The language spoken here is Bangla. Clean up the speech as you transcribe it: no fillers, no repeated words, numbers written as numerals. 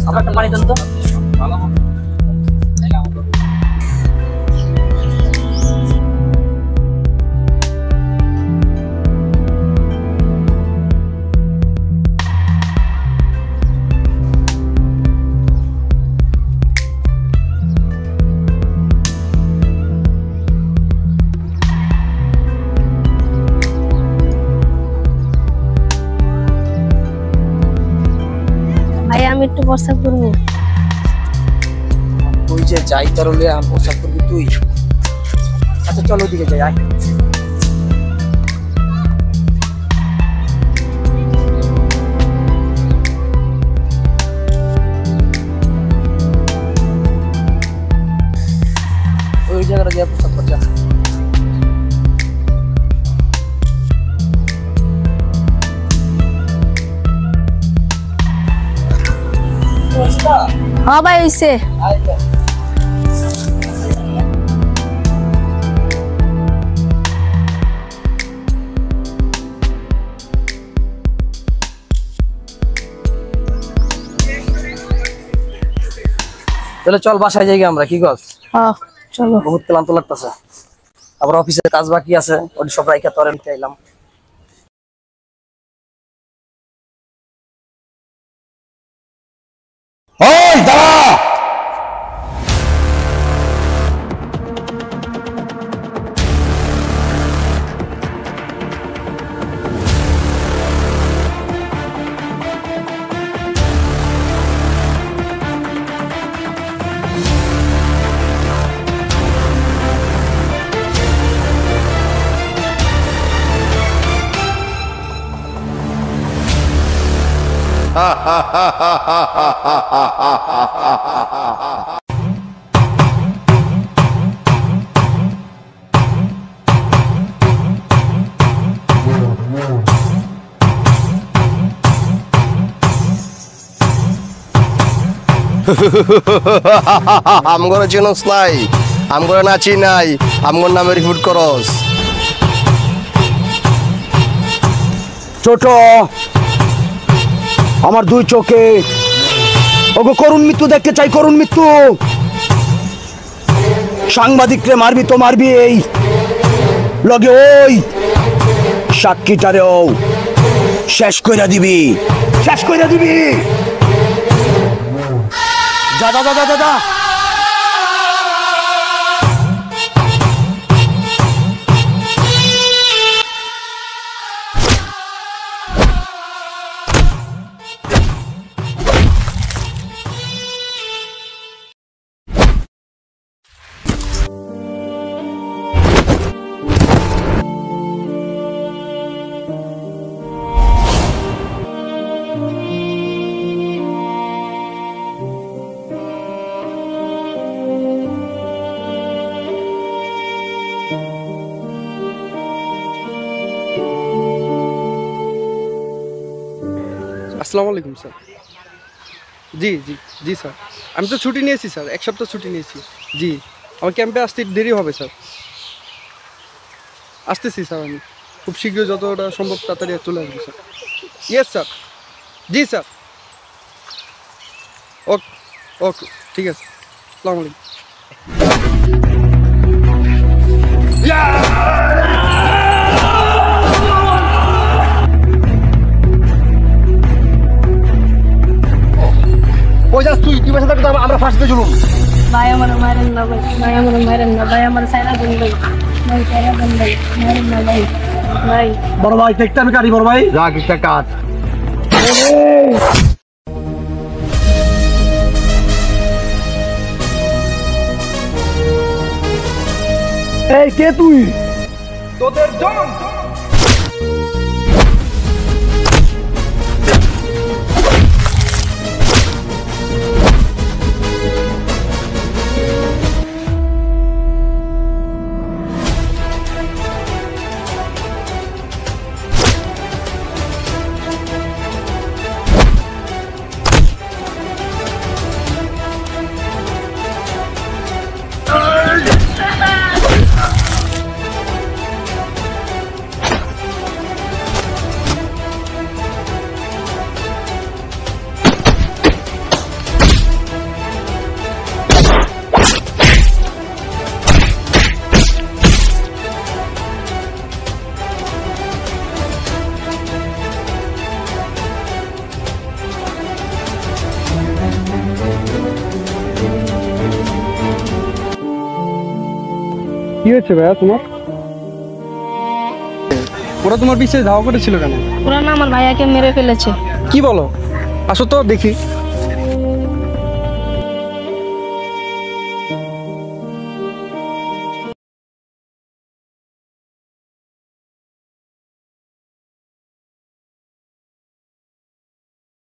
আপনারটা পানি দেন তো। ভাই আমি একটু প্রস্তাব করবো। তুই যে যাই তারলে আমি প্রস্তাব করবি তুই। আচ্ছা চলো ওদিকে যাই আয়। ওই জায়গাটা গিয়ে প্রস্তাব কর যা। হ্যাঁ ভাই হইছে। তাহলে চল বাসায় যাই আমরা, কি কস? হ্যাঁ চলো। বহুত ক্লান্ত লাগতেছে, আবার অফিসের কাজ বাকি আছে, ওটি সব রাইখা তোরে নিতে আইলাম। ওই দাঁড়া! আমগরে চিনস নাই, আমগরে নাচি নাই, আমগর নামে রিপোর্ট করস। ছোট আমার দুই চোখে ওগো করুণ মৃত্যু দেখতে চাই, করুণ মৃত্যু। সাংবাদিকরে মারবি তো মারবি, এই লগে ওই সাক্ষীটারেও শেষ কইরা দিবি, শেষ কইরা দিবি। যা যা যা যা যা। আসসালামু আলাইকুম স্যার। জি জি জি স্যার, আমি তো ছুটি নিয়েছি স্যার, এক সপ্তাহ ছুটি নিয়েছি। জি আমার ক্যাম্পে আসতে দেরি হবে স্যার। আসতেছি স্যার, আমি খুব শীঘ্রই যতটা সম্ভব তাড়াতাড়ি চলে আসবো স্যার। Yes sir. জি স্যার। ওকে ওকে ঠিক আছে, আসসালামু আলাইকুম। ওই যাস তুই, তুই বসে থাকতে আমরা ফাঁসিতে ঝুলুম। ভাই আমার মারেন না ভাই, ভাই আমার মারেন না ভাই, আমার সাইরা দেন ভাই, ভাই সাইরা দেন ভাই, মারেন না ভাই, ভাই। বড় ভাই দেখতে আমি কাটি, বড় ভাই যা কিসটা কাট। এই কে তুই? তোদের জন কি হয়েছে ভাইয়া তোমার? ওরা তোমার পিছিয়ে ধাওয়া করেছিল কেন? ওরা না আমার ভাইয়াকে মেরে ফেলেছে। কি বলো? আসো তো দেখি।